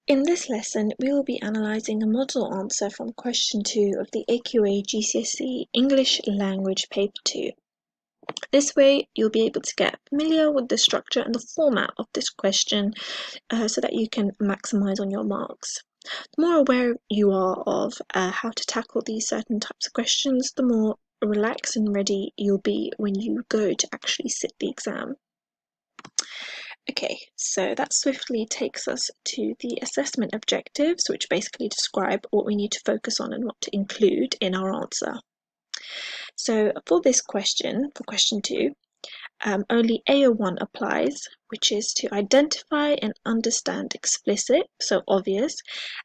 In this lesson, we will be analysing a model answer from question 2 of the AQA GCSE English Language Paper 2. This way, you'll be able to get familiar with the structure and the format of this question so that you can maximise on your marks. The more aware you are of how to tackle these certain types of questions, the more relaxed and ready you'll be when you go to actually sit the exam. Okay, so that swiftly takes us to the assessment objectives, which basically describe what we need to focus on and what to include in our answer. So for this question, for question 2, only AO1 applies, which is to identify and understand explicit, so obvious,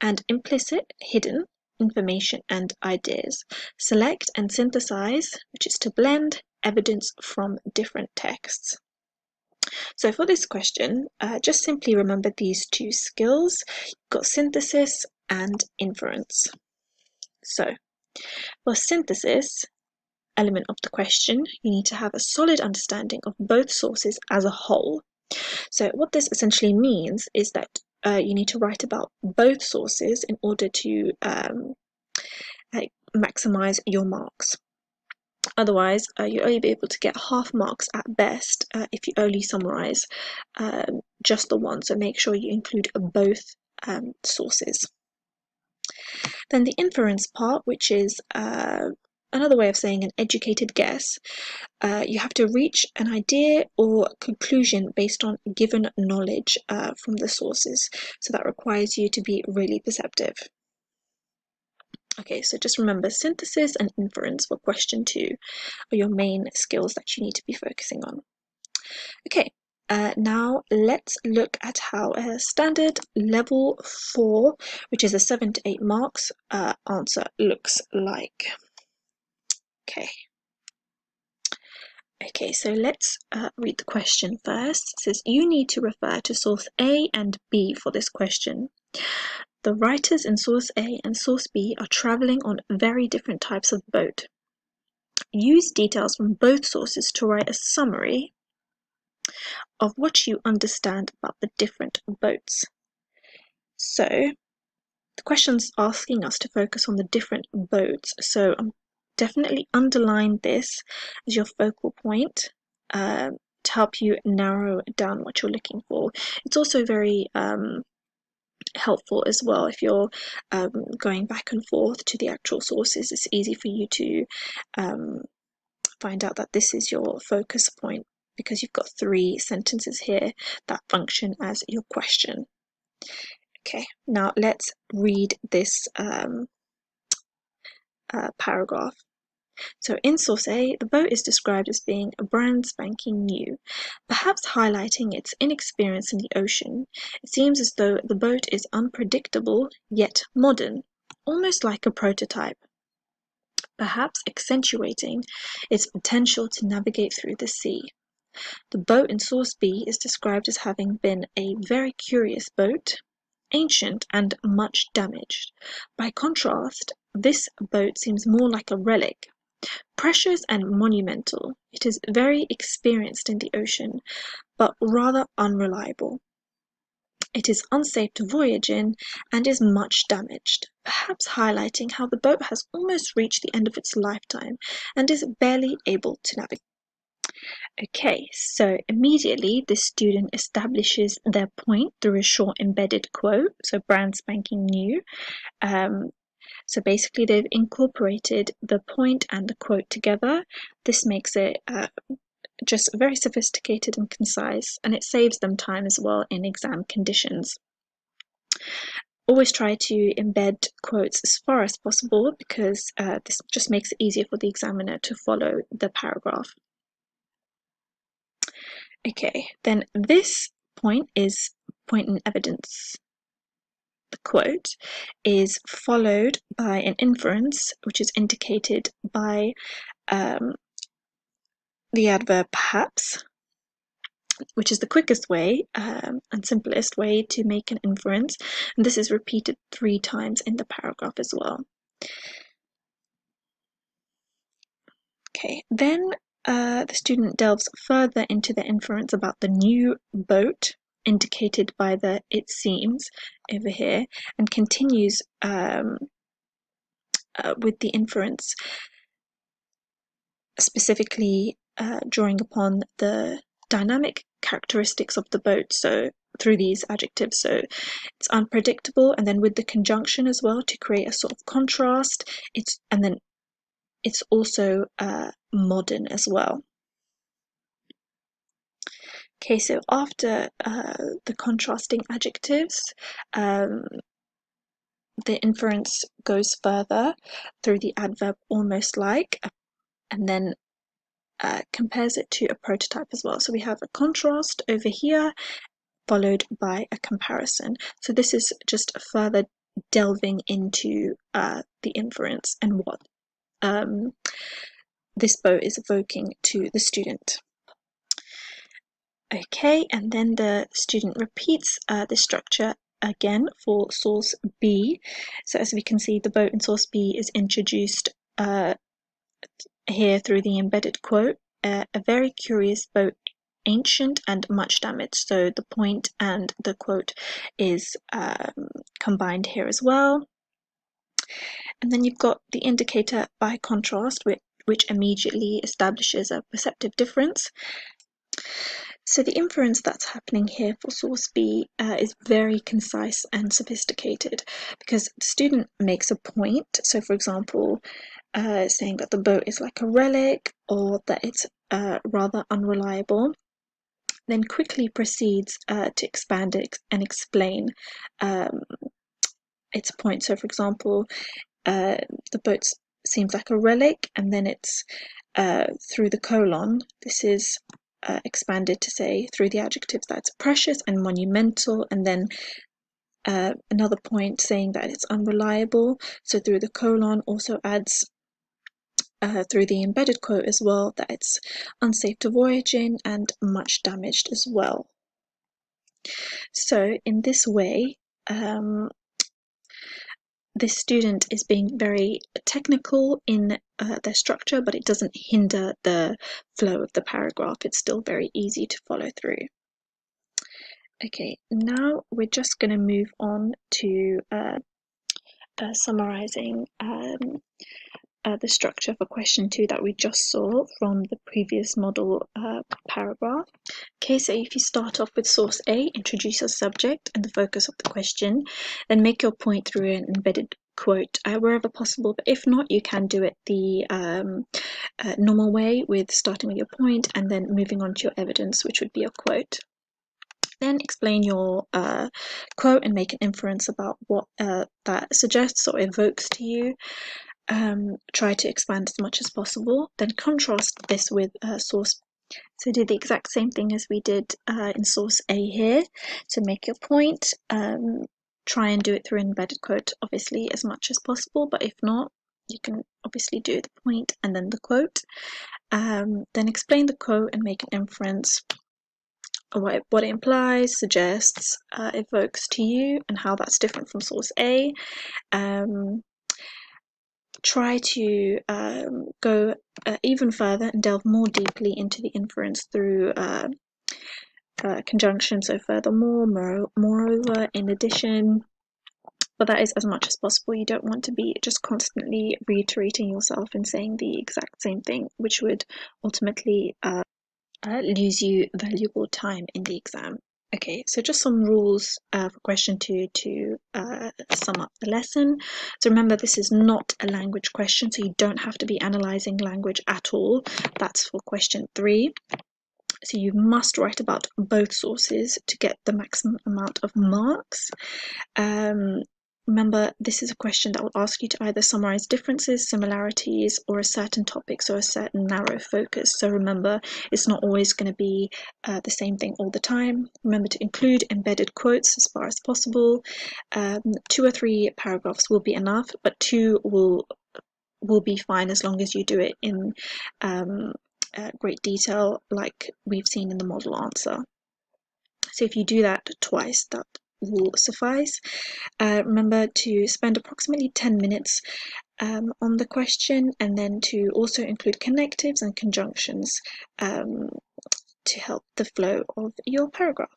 and implicit, hidden, information and ideas. Select and synthesize, which is to blend evidence from different texts. So for this question, just simply remember these two skills. You've got synthesis and inference. So for synthesis, element of the question, you need to have a solid understanding of both sources as a whole. So what this essentially means is that you need to write about both sources in order to maximize your marks. Otherwise, you'll only be able to get half marks at best if you only summarize just the one. So make sure you include both sources. Then the inference part, which is another way of saying an educated guess, you have to reach an idea or conclusion based on given knowledge from the sources. So that requires you to be really perceptive. Okay, so just remember synthesis and inference for question 2 are your main skills that you need to be focusing on. Okay, now let's look at how a standard level 4, which is a 7 to 8 marks answer looks like. Okay, so let's read the question first. It says you need to refer to source A and B for this question. The writers in source A and source B are travelling on very different types of boat. Use details from both sources to write a summary of what you understand about the different boats. So the question's asking us to focus on the different boats. So definitely underline this as your focal point to help you narrow down what you're looking for. It's also very helpful as well if you're going back and forth to the actual sources. It's easy for you to find out that this is your focus point because you've got 3 sentences here that function as your question. Okay, now let's read this paragraph. So in source A, the boat is described as being a brand spanking new. Perhaps highlighting its inexperience in the ocean, it seems as though the boat is unpredictable yet modern, almost like a prototype. Perhaps accentuating its potential to navigate through the sea. The boat in source B is described as having been a very curious boat, ancient and much damaged. By contrast, this boat seems more like a relic. Precious and monumental, it is very experienced in the ocean, but rather unreliable. It is unsafe to voyage in and is much damaged, perhaps highlighting how the boat has almost reached the end of its lifetime and is barely able to navigate. Okay, so immediately the student establishes their point through a short embedded quote, so brand spanking new. So basically they've incorporated the point and the quote together. This makes it just very sophisticated and concise, and it saves them time as well in exam conditions. Always try to embed quotes as far as possible because this just makes it easier for the examiner to follow the paragraph. Okay, then this point is point in evidence. The quote is followed by an inference, which is indicated by the adverb perhaps, which is the quickest way and simplest way to make an inference. And this is repeated 3 times in the paragraph as well. Okay, then the student delves further into the inference about the new boat. indicated by the "it seems" over here, and continues with the inference, specifically drawing upon the dynamic characteristics of the boat, so through these adjectives. So it's unpredictable, and then with the conjunction as well to create a sort of contrast. And then it's also modern as well. Okay, so after the contrasting adjectives, the inference goes further through the adverb almost like, and then compares it to a prototype as well. So we have a contrast over here, followed by a comparison. So this is just further delving into the inference and what this boat is evoking to the student. Okay, and then the student repeats the structure again for source B. So as we can see, the boat in source B is introduced here through the embedded quote. A very curious boat, ancient and much damaged. So the point and the quote is combined here as well. And then you've got the indicator by contrast, which immediately establishes a perceptive difference. So the inference that's happening here for source B is very concise and sophisticated, because the student makes a point. So for example, saying that the boat is like a relic, or that it's rather unreliable, then quickly proceeds to expand it and explain its point. So for example, the boat seems like a relic, and then it's through the colon, this is expanded to say through the adjectives that it's precious and monumental, and then another point saying that it's unreliable. So through the colon also adds through the embedded quote as well that it's unsafe to voyage in and much damaged as well. So in this way, this student is being very technical in their structure, but it doesn't hinder the flow of the paragraph. It's still very easy to follow through. Okay, now we're just going to move on to summarizing the structure for question 2 that we just saw from the previous model paragraph. Okay, so if you start off with source A, introduce your subject and the focus of the question, then make your point through an embedded quote wherever possible, but if not, you can do it the normal way, with starting with your point and then moving on to your evidence, which would be a quote. Then explain your quote and make an inference about what that suggests or evokes to you. Try to expand as much as possible. Then contrast this with source. So do the exact same thing as we did in source A here. So make your point. Try and do it through an embedded quote, obviously, as much as possible. But if not, you can obviously do the point and then the quote. Then explain the quote and make an inference. What it implies, suggests, evokes to you, and how that's different from source A. Try to go even further and delve more deeply into the inference through conjunction, so furthermore, moreover, in addition, but that is as much as possible. You don't want to be just constantly reiterating yourself and saying the exact same thing, which would ultimately lose you valuable time in the exam. Okay, so just some rules for question 2 to sum up the lesson. So remember, this is not a language question, so you don't have to be analysing language at all. That's for question 3. So you must write about both sources to get the maximum amount of marks. Remember, this is a question that will ask you to either summarize differences, similarities, or a certain topic, so a certain narrow focus. So remember, it's not always going to be the same thing all the time. Remember to include embedded quotes as far as possible. 2 or 3 paragraphs will be enough, but 2 will be fine as long as you do it in great detail, like we've seen in the model answer. So if you do that twice, that will suffice. Remember to spend approximately 10 minutes on the question, and then to also include connectives and conjunctions to help the flow of your paragraph.